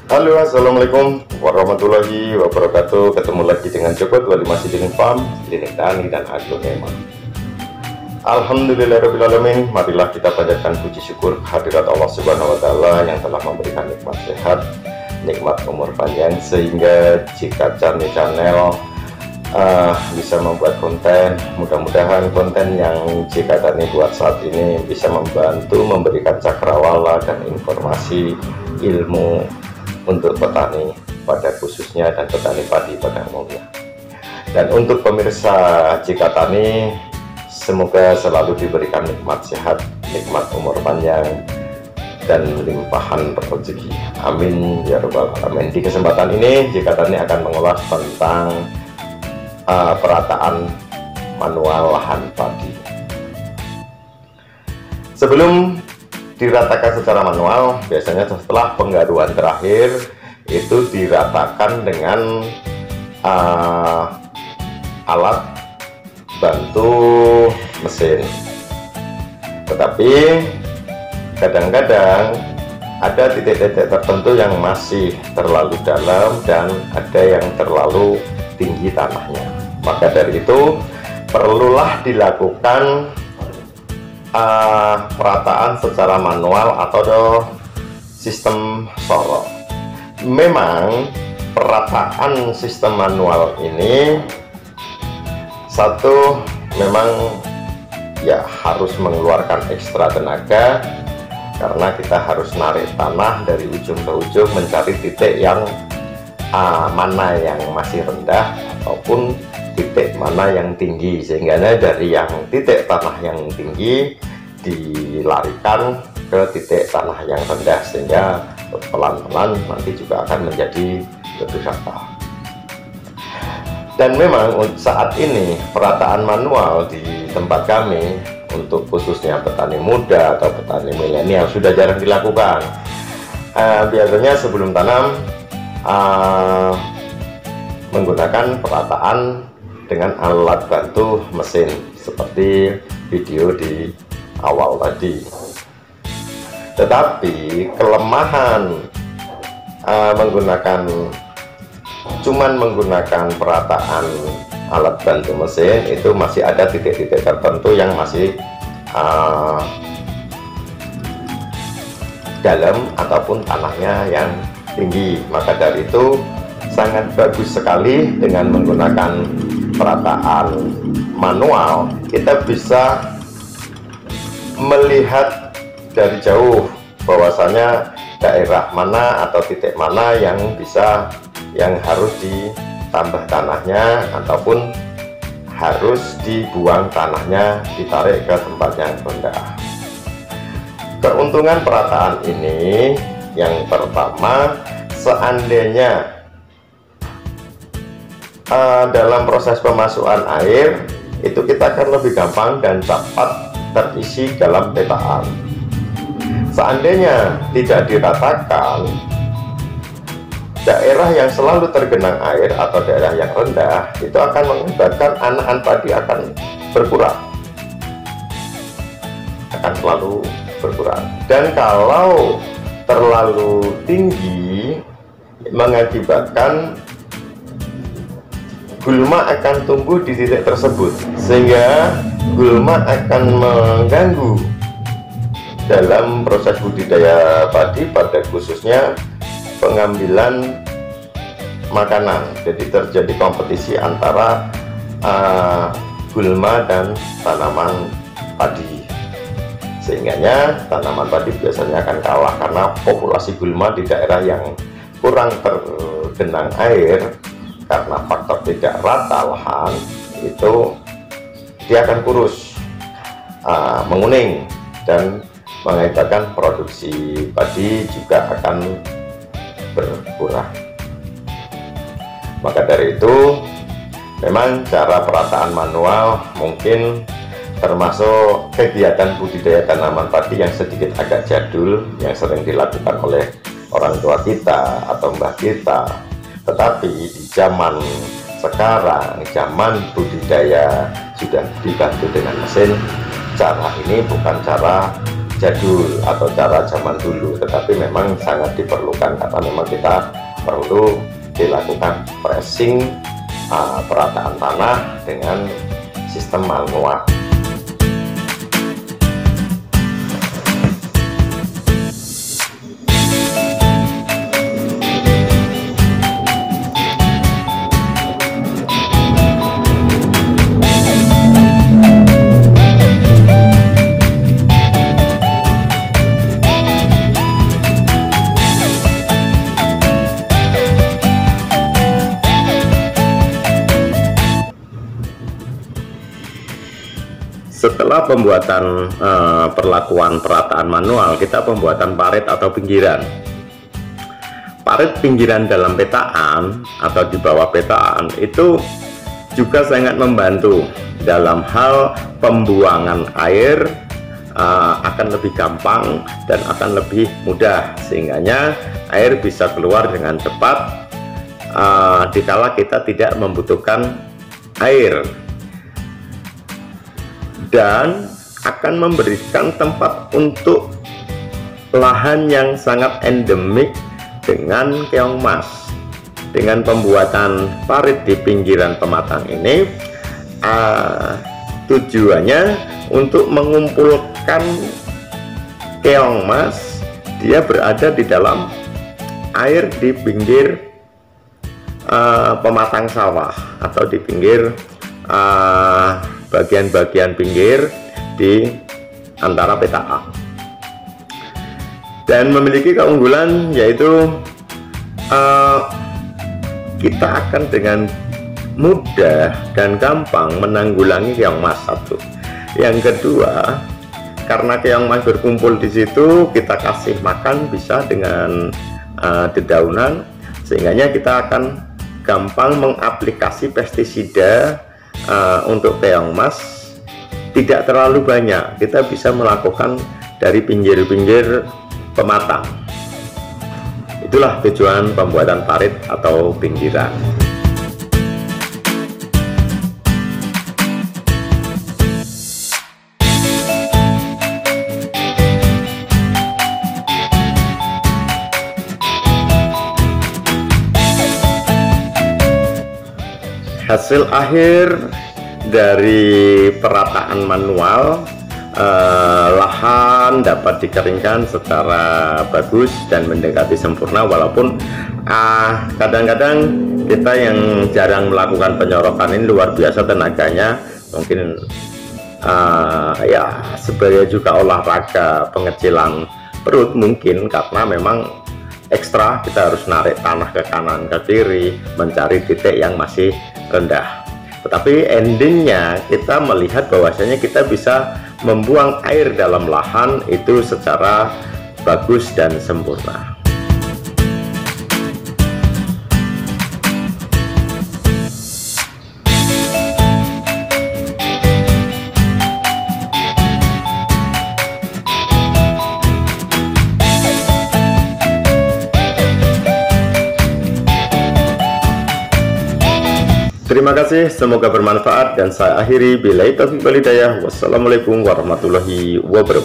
Halo, assalamualaikum warahmatullahi wabarakatuh. Ketemu lagi dengan Joko Wali Masih Dealing Farm, Klinik Tani dan Agronomi. Alhamdulillahirobbilalamin. Marilah kita panjatkan puji syukur hadirat Allah Subhanahu Wa Taala yang telah memberikan nikmat sehat, nikmat umur panjang, sehingga jika channel bisa membuat konten, mudah-mudahan konten yang jika Tani buat saat ini bisa membantu memberikan cakrawala dan informasi ilmu untuk petani pada khususnya dan petani padi pada umumnya. Dan untuk pemirsa Jika Tani, semoga selalu diberikan nikmat sehat, nikmat umur panjang, dan limpahan rezeki. Amin ya rabbal alamin. Di kesempatan ini Jika Tani akan mengulas tentang perataan manual lahan padi. Sebelum diratakan secara manual, biasanya setelah penggaruan terakhir itu diratakan dengan alat bantu mesin. Tetapi kadang-kadang ada titik-titik tertentu yang masih terlalu dalam dan ada yang terlalu tinggi tanahnya. Maka dari itu perlulah dilakukan perataan secara manual atau sistem sorot. Memang perataan sistem manual ini satu memang ya harus mengeluarkan ekstra tenaga, karena kita harus narik tanah dari ujung ke ujung mencari titik yang mana yang masih rendah ataupun titik mana yang tinggi, sehingga dari yang titik tanah yang tinggi dilarikan ke titik tanah yang rendah, sehingga pelan-pelan nanti juga akan menjadi lebih rata. Dan memang saat ini perataan manual di tempat kami untuk khususnya petani muda atau petani milenial sudah jarang dilakukan. Biasanya sebelum tanam menggunakan perataan dengan alat bantu mesin seperti video di awal tadi. Tetapi kelemahan menggunakan perataan alat bantu mesin itu masih ada titik-titik tertentu yang masih dalam ataupun tanahnya yang tinggi. Maka dari itu sangat bagus sekali dengan menggunakan perataan manual, kita bisa melihat dari jauh bahwasanya daerah mana atau titik mana yang harus ditambah tanahnya ataupun harus dibuang tanahnya, ditarik ke tempat yang rendah. Keuntungan perataan ini yang pertama, seandainya dalam proses pemasukan air itu kita akan lebih gampang dan cepat terisi dalam petaan. Seandainya tidak diratakan, daerah yang selalu tergenang air atau daerah yang rendah itu akan mengakibatkan anakan padi akan berkurang, akan selalu berkurang. Dan kalau terlalu tinggi mengakibatkan gulma akan tumbuh di titik tersebut, sehingga gulma akan mengganggu dalam proses budidaya padi, pada khususnya pengambilan makanan. Jadi terjadi kompetisi antara gulma dan tanaman padi, sehingganya tanaman padi biasanya akan kalah karena populasi gulma di daerah yang kurang tergenang air karena faktor tidak rata lahan itu dia akan kurus, menguning, dan mengakibatkan produksi padi juga akan berkurang. Maka dari itu, memang cara perataan manual mungkin termasuk kegiatan budidaya tanaman padi yang sedikit agak jadul, yang sering dilakukan oleh orang tua kita atau mbah kita. Tetapi di zaman sekarang, zaman budidaya sudah dibantu dengan mesin, cara ini bukan cara jadul atau cara zaman dulu, tetapi memang sangat diperlukan karena memang kita perlu dilakukan pressing, perataan tanah dengan sistem manual. Setelah pembuatan perlakuan perataan manual, kita pembuatan parit atau pinggiran. Parit pinggiran dalam petaan atau di bawah petaan itu juga sangat membantu dalam hal pembuangan air, akan lebih gampang dan akan lebih mudah, sehingganya air bisa keluar dengan cepat dikala kita tidak membutuhkan air, dan akan memberikan tempat untuk lahan yang sangat endemik dengan keong mas. Dengan pembuatan parit di pinggiran pematang ini, tujuannya untuk mengumpulkan keong mas. Dia berada di dalam air di pinggir pematang sawah atau di pinggir bagian-bagian pinggir di antara petaan, dan memiliki keunggulan yaitu kita akan dengan mudah dan gampang menanggulangi keong mas. Satu, yang kedua, karena keong mas berkumpul di situ, kita kasih makan bisa dengan dedaunan, sehingganya kita akan gampang mengaplikasi pestisida untuk keong mas. Tidak terlalu banyak, kita bisa melakukan dari pinggir-pinggir pematang. Itulah tujuan pembuatan parit atau pinggiran. Hasil akhir dari perataan manual, lahan dapat dikeringkan secara bagus dan mendekati sempurna, walaupun kadang-kadang kita yang jarang melakukan penyorokan ini luar biasa tenaganya. Mungkin ya sebenarnya juga olahraga pengecilan perut mungkin, karena memang ekstra kita harus narik tanah ke kanan ke kiri mencari titik yang masih rendah. Tetapi endingnya kita melihat bahwasanya kita bisa membuang air dalam lahan itu secara bagus dan sempurna. Terima kasih, semoga bermanfaat, dan saya akhiri billahi taufiq wal hidayah. Wassalamualaikum warahmatullahi wabarakatuh.